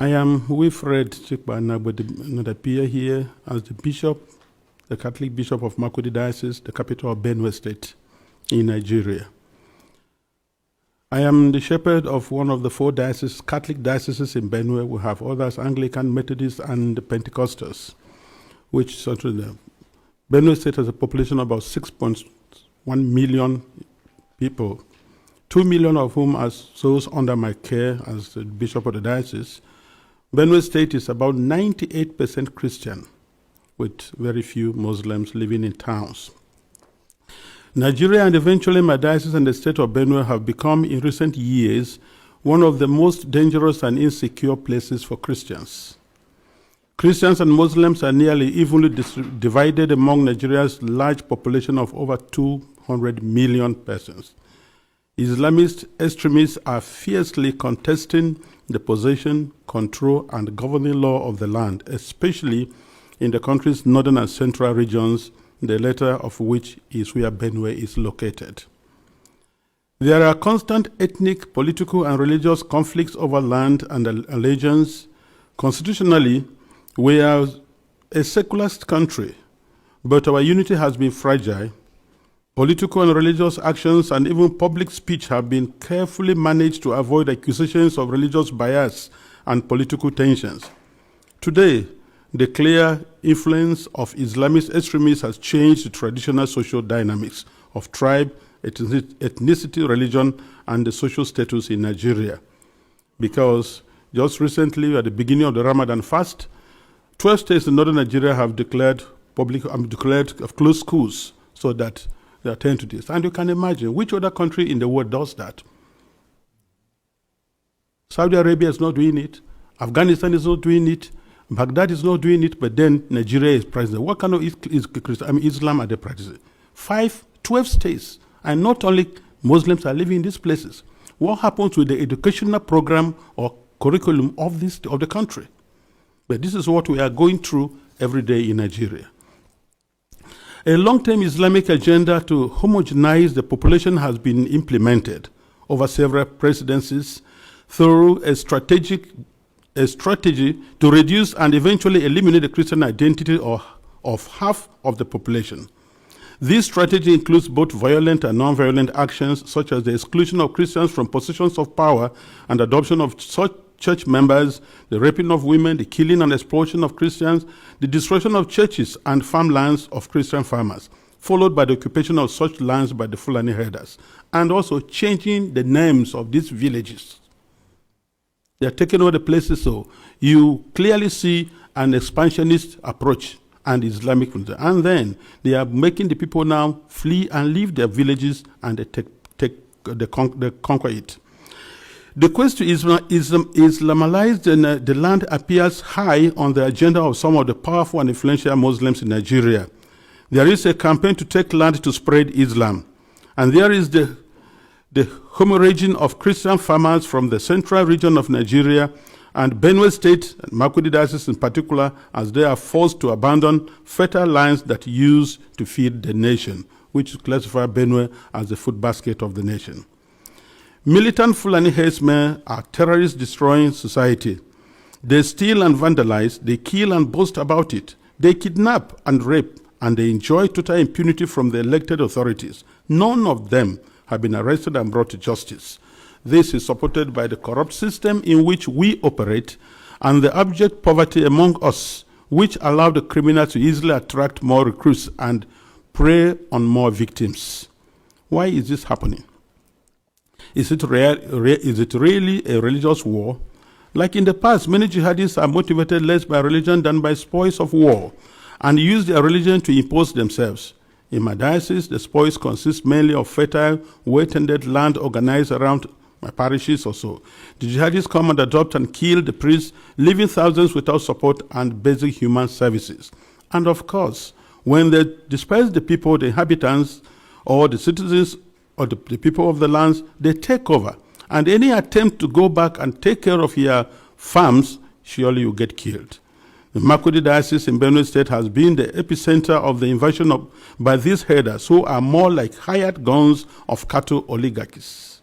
I am Wilfred Chikbanabodinadapia here as the Bishop, the Catholic Bishop of Makurdi Diocese, the capital of Benue State in Nigeria. I am the shepherd of one of the 4 dioceses, Catholic dioceses in Benue. We have others, Anglican, Methodist, and Pentecostals, which sort of the Benue State has a population of about 6.1 million people, 2 million of whom are those under my care as the Bishop of the Diocese. Benue State is about 98% Christian, with very few Muslims living in towns. Nigeria and eventually my diocese and the state of Benue have become, in recent years, one of the most dangerous and insecure places for Christians. Christians and Muslims are nearly evenly divided among Nigeria's large population of over 200 million persons. Islamist extremists are fiercely contesting the possession, control, and governing law of the land, especially in the country's northern and central regions, the latter of which is where Benue is located. There are constant ethnic, political, and religious conflicts over land and allegiance. Constitutionally, we are a secularist country, but our unity has been fragile. Political and religious actions and even public speech have been carefully managed to avoid accusations of religious bias and political tensions. Today, the clear influence of Islamist extremists has changed the traditional social dynamics of tribe, ethnicity, religion, and the social status in Nigeria. Because just recently, at the beginning of the Ramadan fast, 12 states in northern Nigeria have declared closed schools so that they attend to this. And you can imagine which other country in the world does that. Saudi Arabia is not doing it. Afghanistan is not doing it. Baghdad is not doing it, but then Nigeria is practicing. What kind of Islam are they practicing? 12 states, and not only Muslims are living in these places. What happens with the educational program or curriculum of the country? But this is what we are going through every day in Nigeria. A long-term Islamic agenda to homogenize the population has been implemented over several presidencies through a strategy to reduce and eventually eliminate the Christian identity of half of the population. This strategy includes both violent and non-violent actions, such as the exclusion of Christians from positions of power and adoption of such church members, the raping of women, the killing and exploitation of Christians, the destruction of churches and farmlands of Christian farmers, followed by the occupation of such lands by the Fulani herders, and also changing the names of these villages. They are taking over the places, so you clearly see an expansionist approach and Islamic, and then they are making the people now flee and leave their villages, and they conquer it. The quest to Islamalize the land appears high on the agenda of some of the powerful and influential Muslims in Nigeria. There is a campaign to take land to spread Islam, and there is the hemorrhaging of Christian farmers from the central region of Nigeria and Benue State, and Makurdi Diocese in particular, as they are forced to abandon fertile lands that used to feed the nation, which classify Benue as the food basket of the nation. Militant Fulani herdsmen are terrorists destroying society. They steal and vandalize, they kill and boast about it. They kidnap and rape, and they enjoy total impunity from the elected authorities. None of them have been arrested and brought to justice. This is supported by the corrupt system in which we operate and the abject poverty among us, which allow the criminals to easily attract more recruits and prey on more victims. Why is this happening? Is it really a religious war? Like in the past, many jihadists are motivated less by religion than by spoils of war and use their religion to impose themselves. In my diocese, the spoils consist mainly of fertile, well-tended land organized around my parishes or so. The jihadists come and adopt and kill the priests, leaving thousands without support and basic human services. And of course, when they disperse the people, the inhabitants, or the citizens, or the people of the lands, they take over. And any attempt to go back and take care of your farms, surely you get killed. The Makurdi Diocese in Benue State has been the epicenter of the invasion by these herders, who are more like hired guns of cattle oligarchies,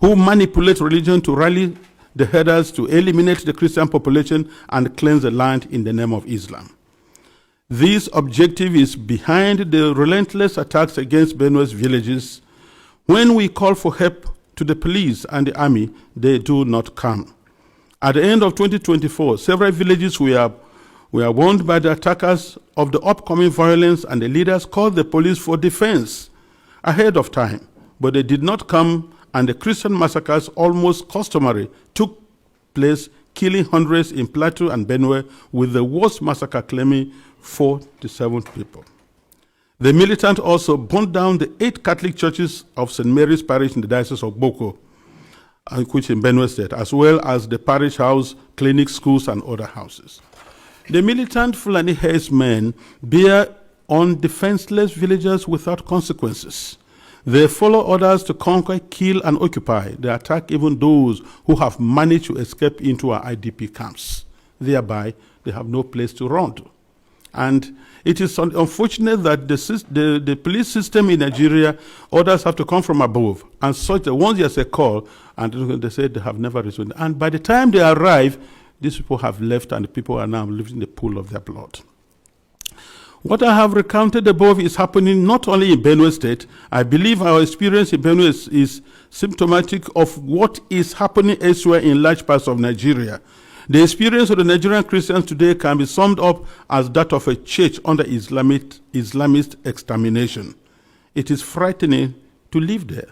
who manipulate religion to rally the headers to eliminate the Christian population and cleanse the land in the name of Islam. This objective is behind the relentless attacks against Benue's villages. When we call for help to the police and the army, they do not come. At the end of 2024, several villages were warned by the attackers of the upcoming violence, and the leaders called the police for defense ahead of time, but they did not come, and the Christian massacres, almost customary, took place, killing hundreds in Plateau and Benue, with the worst massacre claiming 47 people. The militant also burned down the 8 Catholic churches of St. Mary's Parish in the Diocese of Boko, which in Benue State, as well as the parish house, clinics, schools, and other houses. The militant Fulani herdsmen bear on defenseless villagers without consequences. They follow orders to conquer, kill, and occupy. They attack even those who have managed to escape into our IDP camps. Thereby, they have no place to run to. And it is unfortunate that the police system in Nigeria, orders have to come from above. And such that once there's a call, and they say they have never responded. And by the time they arrive, these people have left, and the people are now living in the pool of their blood. What I have recounted above is happening not only in Benue State. I believe our experience in Benue is symptomatic of what is happening elsewhere in large parts of Nigeria. The experience of the Nigerian Christians today can be summed up as that of a church under Islamist extermination. It is frightening to live there.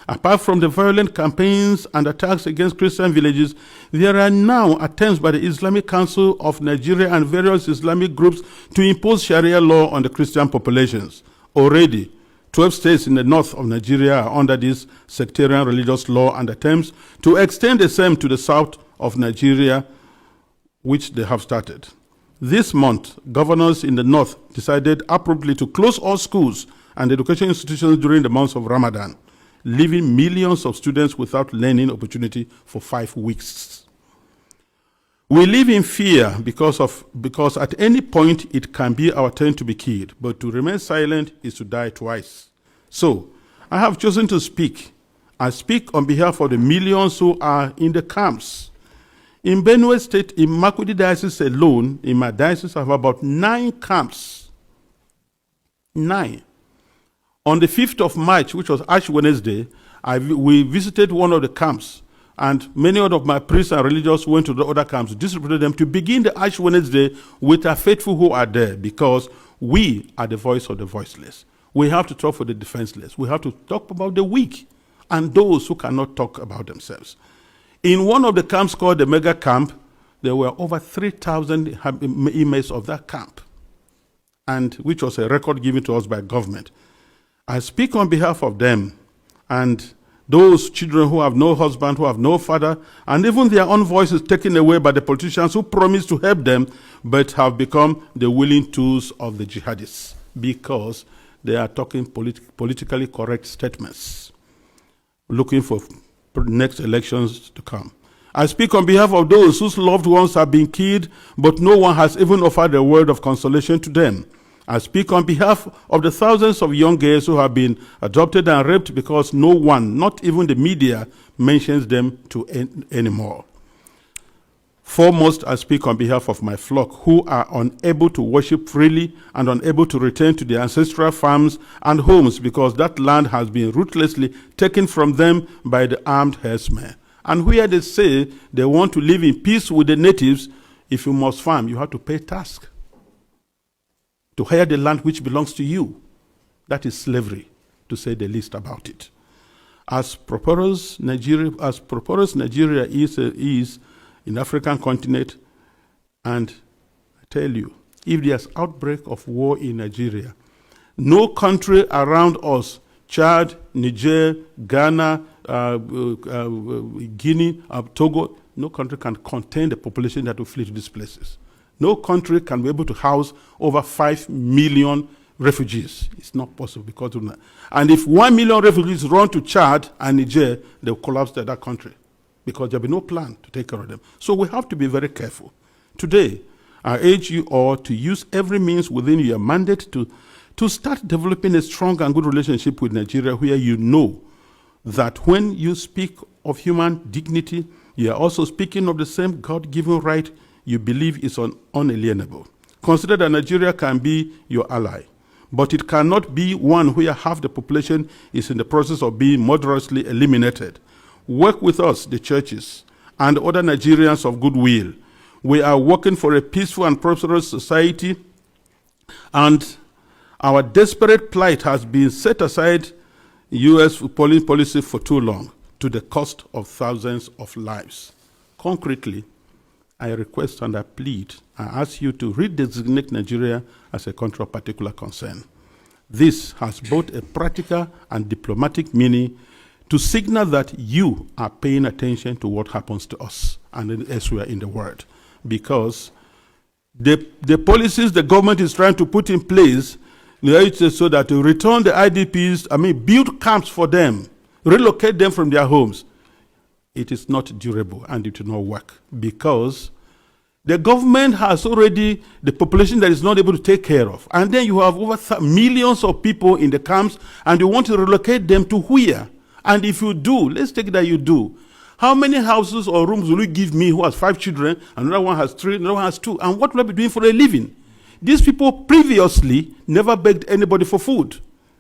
Apart from the violent campaigns and attacks against Christian villages, there are now attempts by the Islamic Council of Nigeria and various Islamic groups to impose Sharia law on the Christian populations. Already, 12 states in the north of Nigeria are under this sectarian religious law, and attempts to extend the same to the south of Nigeria, which they have started. This month, governors in the north decided appropriately to close all schools and education institutions during the months of Ramadan, leaving millions of students without learning opportunity for 5 weeks. We live in fear because at any point it can be our turn to be killed, but to remain silent is to die twice. So, I have chosen to speak. I speak on behalf of the millions who are in the camps. In Benue State, in Makurdi Diocese alone, in my diocese, I have about 9 camps. 9. On the 5th of March, which was Ash Wednesday, we visited one of the camps, and many of my priests and religious went to the other camps, distributed them to begin the Ash Wednesday with our faithful who are there, because we are the voice of the voiceless. We have to talk for the defenseless. We have to talk about the weak and those who cannot talk about themselves. In one of the camps called the Mega Camp, there were over 3,000 inmates of that camp, and which was a record given to us by government. I speak on behalf of them and those children who have no husband, who have no father, and even their own voices taken away by the politicians who promised to help them, but have become the willing tools of the jihadists because they are talking politically correct statements, looking for next elections to come. I speak on behalf of those whose loved ones have been killed, but no one has even offered a word of consolation to them. I speak on behalf of the thousands of young girls who have been adopted and raped because no one, not even the media, mentions them anymore. Foremost, I speak on behalf of my flock who are unable to worship freely and unable to return to their ancestral farms and homes because that land has been ruthlessly taken from them by the armed herdsmen. And where they say they want to live in peace with the natives, if you must farm, you have to pay tax to hire the land which belongs to you. That is slavery, to say the least about it. As prosperous Nigeria is in the African continent, and I tell you, if there's outbreak of war in Nigeria, no country around us, Chad, Niger, Ghana, Guinea, Togo, no country can contain the population that will flee to these places. No country can be able to house over 5 million refugees. It's not possible because of that. And if 1 million refugees run to Chad and Niger, they'll collapse that country because there'll be no plan to take care of them. So we have to be very careful. Today, I urge you all to use every means within your mandate to start developing a strong and good relationship with Nigeria, where you know that when you speak of human dignity, You are also speaking of the same God-given right you believe is unalienable. Consider that Nigeria can be your ally, but it cannot be one where half the population is in the process of being murderously eliminated. Work with us, the churches, and other Nigerians of goodwill. We are working for a peaceful and prosperous society, and our desperate plight has been set aside U.S. foreign policy for too long, to the cost of thousands of lives. Concretely, I request and I plead, I ask you to redesignate Nigeria as a country of particular concern. This has both a practical and diplomatic meaning to signal that you are paying attention to what happens to us and elsewhere in the world. Because the policies the government is trying to put in place so that to return the IDPs, build camps for them, relocate them from their homes, it is not durable and it will not work, because the government has already the population that is not able to take care of. And then you have over millions of people in the camps, and you want to relocate them to where? And if you do, let's take that you do. How many houses or rooms will you give me who has 5 children, another one has 3, another one has 2, and what will I be doing for a living? These people previously never begged anybody for food.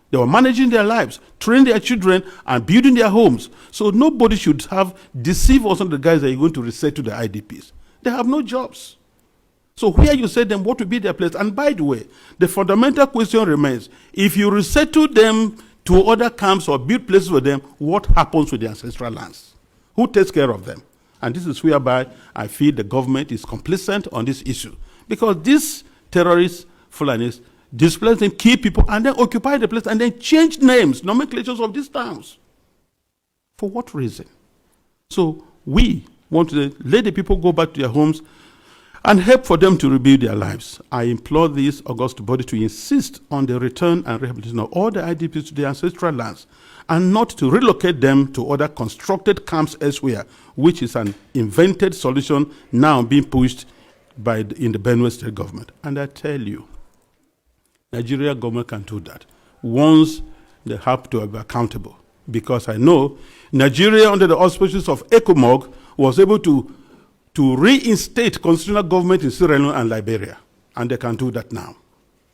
They were managing their lives, training their children, and building their homes. So nobody should have deceived us on the guys that you're going to resettle the IDPs. They have no jobs. So where you say them, what will be their place? And by the way, the fundamental question remains, if you resettle them to other camps or build places for them, what happens with the ancestral lands? Who takes care of them? And this is whereby I feel the government is complicit on this issue. Because these terrorists, Fulanis, displace them, kill people, and then occupy the place, and then change names, nomenclatures of these towns. For what reason? So we want to let the people go back to their homes and help for them to rebuild their lives. I implore this august body to insist on the return and rehabilitation of all the IDPs to their ancestral lands, and not to relocate them to other constructed camps elsewhere, which is an invented solution now being pushed in the Benue State government. And I tell you, Nigeria government can do that once they have to be accountable. Because I know Nigeria, under the auspices of ECOMOG, was able to reinstate constitutional government in Sierra Leone and Liberia. And they can do that now.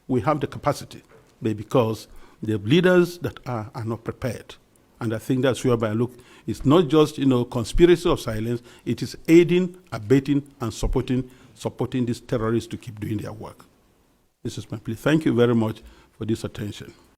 We have the capacity, but because the leaders that are not prepared. And I think that's whereby I look, it's not just conspiracy of silence, it is aiding, abetting, and supporting these terrorists to keep doing their work. This is my plea. Thank you very much for this attention.